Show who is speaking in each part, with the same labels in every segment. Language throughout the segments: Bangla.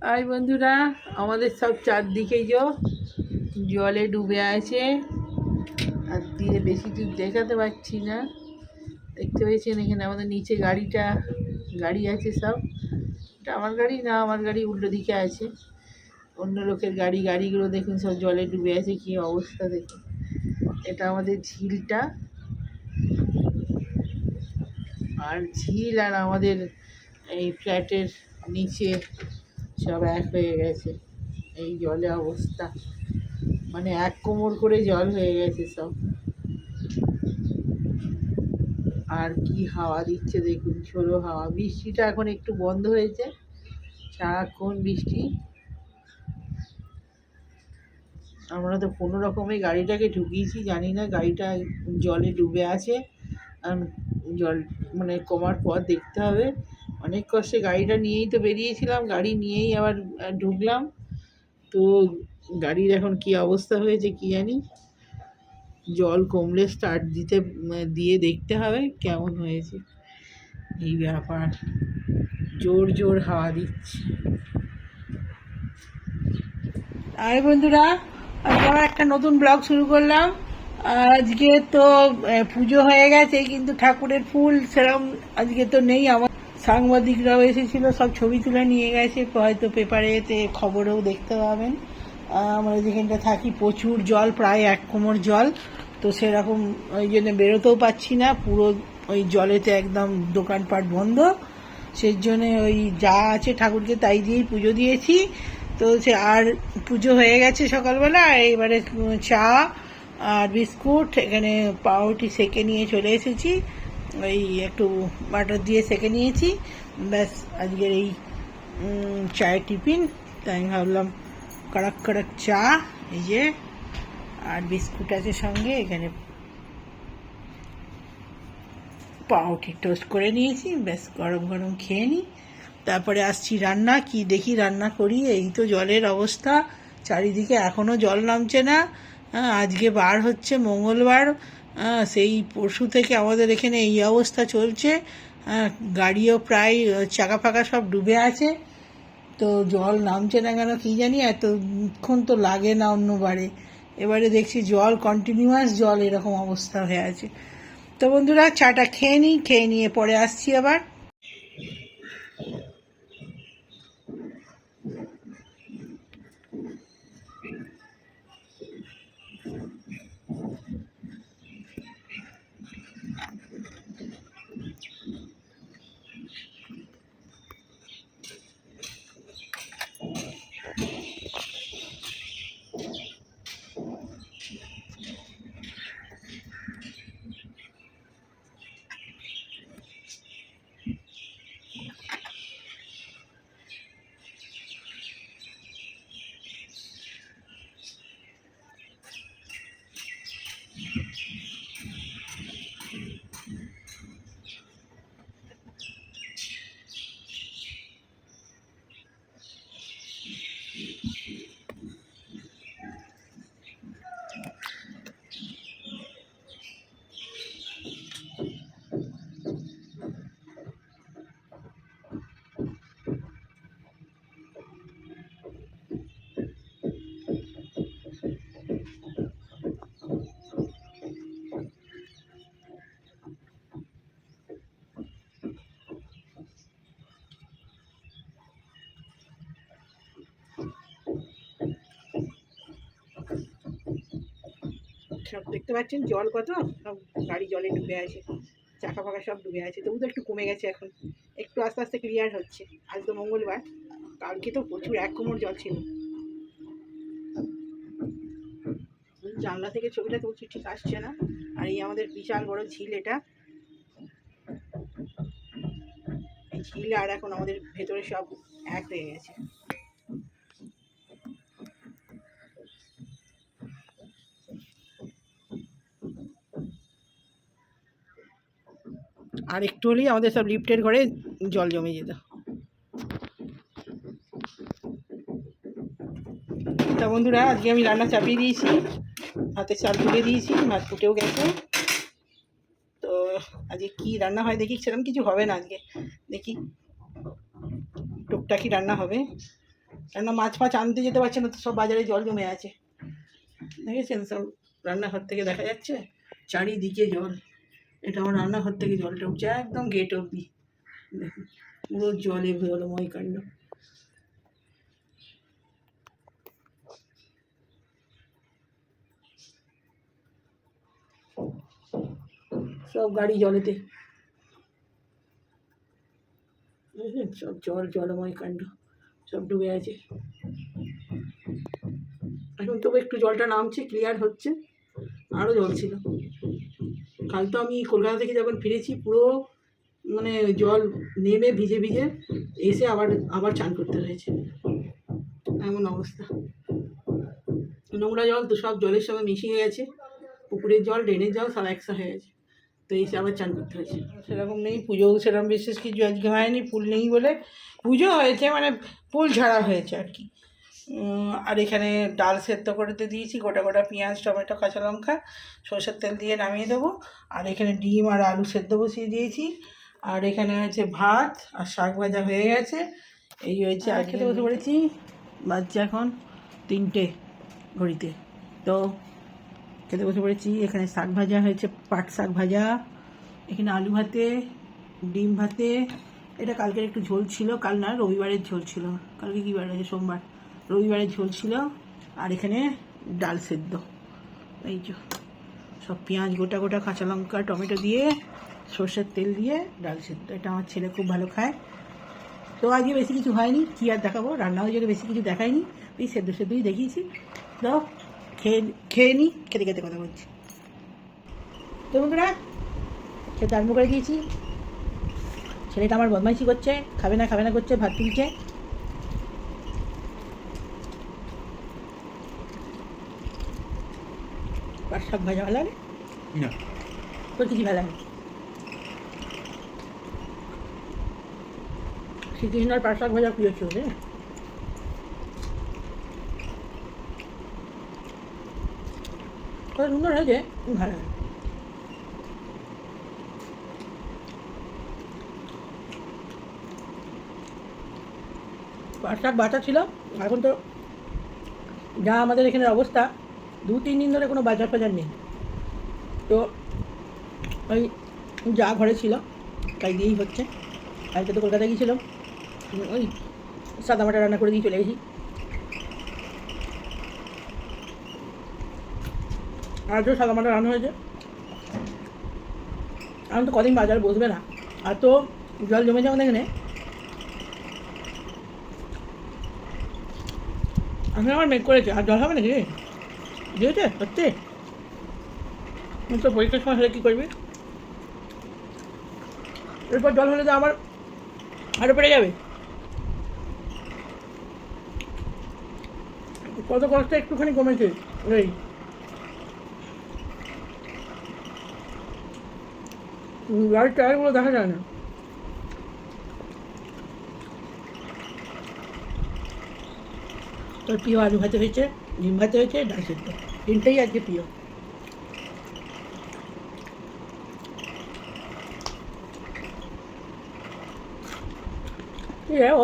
Speaker 1: আর বন্ধুরা, আমাদের সব চারদিকে জলে ডুবে আছে। আর দিয়ে বেশি দূর দেখাতে পারছি না। দেখতে পেয়েছেন এখানে আমাদের নিচে গাড়ি আছে সব। এটা আমার গাড়ি না, আমার গাড়ি উল্টো দিকে আছে, অন্য লোকের গাড়িগুলো দেখুন সব জলে ডুবে আছে। কি অবস্থা দেখুন। এটা আমাদের ঝিলটা, আর ঝিল আর আমাদের এই ফ্ল্যাটের নিচে সব এক হয়ে গেছে। এই জলে অবস্থা, মানে এক কোমর করে জল হয়ে গেছে সব। আর কি হাওয়া দিচ্ছে দেখুন, ঝোড়ো হাওয়া। বৃষ্টিটা এখন একটু বন্ধ হয়েছে, সারাক্ষণ বৃষ্টি। আমরা তো কোনো রকমে গাড়িটাকে ঢুকিয়েছি, জানি না গাড়িটা জলে ডুবে আছে। জল মানে কমার পর দেখতে হবে। অনেক কষ্টে গাড়িটা নিয়েই তো বেরিয়েছিলাম, গাড়ি নিয়েই আবার ঢুকলাম। তো গাড়ির এখন কি অবস্থা হয়েছে কি জানি। জল কমলে স্টার্ট দিয়ে দেখতে হবে কেমন হয়েছে। এই ব্যাপার, জোর জোর হাওয়া দিচ্ছে। আর বন্ধুরা, আজকে আবার একটা নতুন ব্লগ শুরু করলাম। আজকে তো পুজো হয়ে গেছে, কিন্তু ঠাকুরের ফুল সেরকম আজকে তো নেই। আমার সাংবাদিকরাও এসেছিল, সব ছবি তুলে নিয়ে গেছে, হয়তো পেপারেতে খবরেও দেখতে পাবেন। আমরা যেখানটা থাকি প্রচুর জল, প্রায় এক কোমর জল। তো সেরকম ওই জন্য বেরোতেও পাচ্ছি না, পুরো ওই জলেতে একদম দোকানপাট বন্ধ। সেই জন্যে ওই যা আছে ঠাকুরকে তাই দিয়েই পুজো দিয়েছি। তো সে আর পুজো হয়ে গেছে সকালবেলা, এবারে চা আর বিস্কুট, এখানে পাউরুটি সেকে নিয়ে চলে এসেছি। ওই একটু বাটার দিয়ে সেকে নিয়েছি, ব্যাস আজকের এই চায়ের টিফিন। তাই আমি ভাবলাম কড়ক কড়ক চা, এই যে, আর বিস্কুট আছে সঙ্গে, এখানে পাউরুটি টোস্ট করে নিয়েছি, ব্যাস গরম গরম খেয়ে নিই। তারপরে আসছি রান্না, কি দেখি রান্না করি। এই তো জলের অবস্থা চারিদিকে, এখনও জল নামছে না। আজকে বার হচ্ছে মঙ্গলবার, সেই পরশু থেকে আমাদের এখানে এই অবস্থা চলছে। গাড়িও প্রায় চাকা ফাঁকা সব ডুবে আছে। তো জল নামছে না কেন কী জানি, এতক্ষণ তো লাগে না অন্যবারে। এবারে দেখছি জল কন্টিনিউয়াস জল, এরকম অবস্থা হয়ে আছে। তো বন্ধুরা, চাটা খেয়ে নিই, খেয়ে নিয়ে পরে আসছি আবার। সব দেখতে পাচ্ছেন জল কত, সব গাড়ি জলে ডুবে আছে, চাকা ফাঁকা সব ডুবে আছে। তবু তো একটু কমে গেছে এখন, একটু আস্তে আস্তে ক্লিয়ার হচ্ছে। আজ তো মঙ্গলবার, কালকে তো প্রচুর এক কোমর জল ছিল। জানলা থেকে ছবিটা তুলছি, ঠিক আসছে না। আর এই আমাদের বিশাল বড় ঝিল, এটা এই ঝিল আর এখন আমাদের ভেতরে সব এক হয়ে গেছে। আর একটু হলেই আমাদের সব লিফটের ঘরে জল জমে যেত। তা বন্ধুরা, আজকে আমি রান্না চাপিয়ে দিয়েছি, হাতে চাল তুলে দিয়েছি, ভাত ফুটেও গেছে। তো আজকে কি রান্না হয় দেখি, সেরকম কিছু হবে না আজকে, দেখি টুকটাকি রান্না হবে। কেননা মাছ ফাছ আনতে যেতে পারছে না তো, সব বাজারে জল জমে আছে। দেখেছেন সব রান্নাঘর থেকে দেখা যাচ্ছে চারিদিকে জল। এটা আমার রান্নাঘর থেকে জলটা উঠছে একদম গেট অবধি, দেখুন পুরো জলে জলময় কাণ্ড। সব গাড়ি জলেতে, বুঝলেন, সব জলময় কাণ্ড, সব ডুবে আছে। এখন তবু একটু জলটা নামছে, ক্লিয়ার হচ্ছে, আরও জল ছিল। কাল তো আমি কলকাতা থেকে যখন ফিরেছি পুরো মানে জল নেমে ভিজে ভিজে এসে আবার চান করতে হয়েছে, এমন অবস্থা। নোংরা জল তো সব জলের সঙ্গে মিশিয়ে গেছে, পুকুরের জল ড্রেনের জল সব একসা হয়ে গেছে, তো এসে আবার চান করতে হয়েছে। সেরকম নেই, পুজোও সেরকম বিশেষ কিছু আজকে হয়নি, ফুল নেই বলে। পুজো হয়েছে মানে ফুল ঝাড়া হয়েছে আর কি। আর এখানে ডাল সেদ্ধ করতে দিয়েছি, গোটা গোটা পেঁয়াজ টমেটো কাঁচা লঙ্কা সরষের তেল দিয়ে নামিয়ে দেবো। আর এখানে ডিম আর আলু সেদ্ধ বসিয়ে দিয়েছি। আর এখানে হচ্ছে ভাত আর শাক ভাজা হয়ে গেছে, এই হয়েছে। আর খেতে বসে পড়েছি, বাজছে এখন 3টে ঘড়িতে। তো খেতে বসে পড়েছি। এখানে শাক ভাজা হয়েছে, পাট শাক ভাজা, এখানে আলু ভাতে, ডিম ভাতে। এটা কালকের একটু ঝোল ছিল, কাল না রবিবারের ঝোল ছিল, কালকে কী বার আছে সোমবার, রবিবারের ঝোল ছিল। আর এখানে ডাল সেদ্ধ, এই যে সব পেঁয়াজ গোটা গোটা কাঁচা লঙ্কা টমেটো দিয়ে সর্ষের তেল দিয়ে ডাল সেদ্ধ, এটা আমার ছেলে খুব ভালো খায়। তো আজকে বেশি কিছু হয়নি, কী আর দেখাবো, রান্না হয়ে বেশি কিছু দেখায়নি, এই সেদ্ধই দেখিয়েছি। তো খেয়ে নিই, খেতে খেতে কথা বলছি। তো বন্ধুরা খেতে আরম্ভ করে দিয়েছি। ছেলেটা আমার বদমাইশি করছে, খাবে না করছে, ভাত তুলছে। পাট শাক ভাজা ভালো লাগে না, তোর কিছু ভালো লাগে? শ্রীকৃষ্ণর পাট শাক ভাজা প্রিয় ছিল রে। কত সুন্দর হয়েছে, ভালো লাগে। পাট শাক বাটা ছিল, এখন তো যা আমাদের এখানের অবস্থা, 2-3 দিন ধরে কোনো বাজার ফাজার নেই। তো ওই যা ঘরে ছিল তাই দিয়েই হচ্ছে। আজকে তো কলকাতায় গিয়েছিলাম, ওই সাদা মাটা রান্না করে দিয়ে চলে গেছি। আর তো সাদা মাটা রান্না হয়েছে, এখন তো কদিন বাজার বসবে না, আর তো জল জমে যাবে এখানে। এখন আমার মেঘ করেছে, আর জল হবে নাকি দিয়েছে সত্যি? তো পরীক্ষার সময় হলে কী করবি? এরপর জল হলে তো আমার আরও পেরে যাবে। কত কষ্ট একটুখানি কমেছে, এই গাড়ির টায়ারগুলো দেখা যায় না। তোর প্রিয় আলু ভাতে হয়েছে, ডিম ভাতে হয়েছে, ডাল সেদ্ধ, তিনটেই আজকে প্রিয়। ঠিক আছে, ও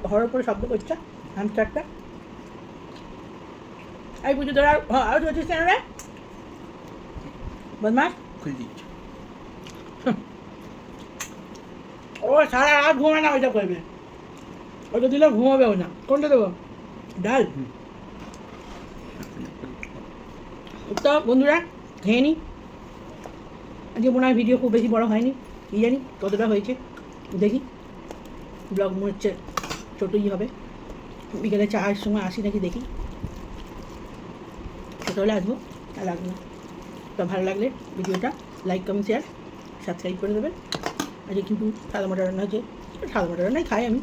Speaker 1: হওয়ার উপরে শব্দ করছে হ্যামস্টারটা। এই পুজো তোরা আরও চলছিস কেন রে বদমাস? খুলে দিচ্ছে ও, সারা রাত ঘুমায় না, ওইটা করবে, ওইটা দিলে ঘুমাবেও না। কোনটা দেবো? ডাল। তো বন্ধুরা খেয়ে নিই, আজকে মনে হয় ভিডিও খুব বেশি বড় হয়নি, কী জানি কতটা হয়েছে, দেখি। ব্লগ মনে হচ্ছে ছোটোই হবে, বিকেলে চায়ের সময় আসি নাকি দেখি, ছোটো হলে আসবো, আর লাগবে না। তো ভালো লাগলে ভিডিওটা লাইক কমেন্ট শেয়ার সাবস্ক্রাইব করে দেবেন। আজকে কিন্তু সাদা মাটা রান্না হয়েছে, সাদা মাটা রান্নাই খাই আমি,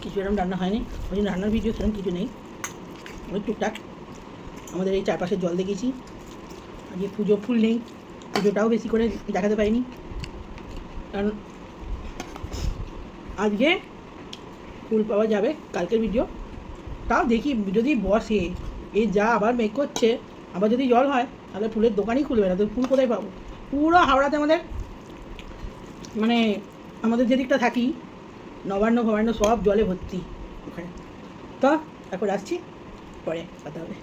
Speaker 1: কিছু এরকম রান্না হয়নি, ওই জন্য রান্নার ভিডিও সেরকম কিছু নেই, ওই টুকটাক আমাদের এই চারপাশে জল দেখেছি। আজকে পুজো ফুল নেই, পুজোটাও বেশি করে দেখাতে পারিনি, কারণ আজকে ফুল পাওয়া যাবে কালকের ভিডিও, তাও দেখি যদি বসে, এই যা আবার মেঘ করছে, আবার যদি জল হয় তাহলে ফুলের দোকানই খুলবে না, তো ফুল কোথায় পাবো? পুরো হাওড়াতে আমাদের মানে আমাদের যেদিকটা থাকি নবান্ন সব জলে ভর্তি ওখানে। তো এখন আসছি, পরে কথা হবে।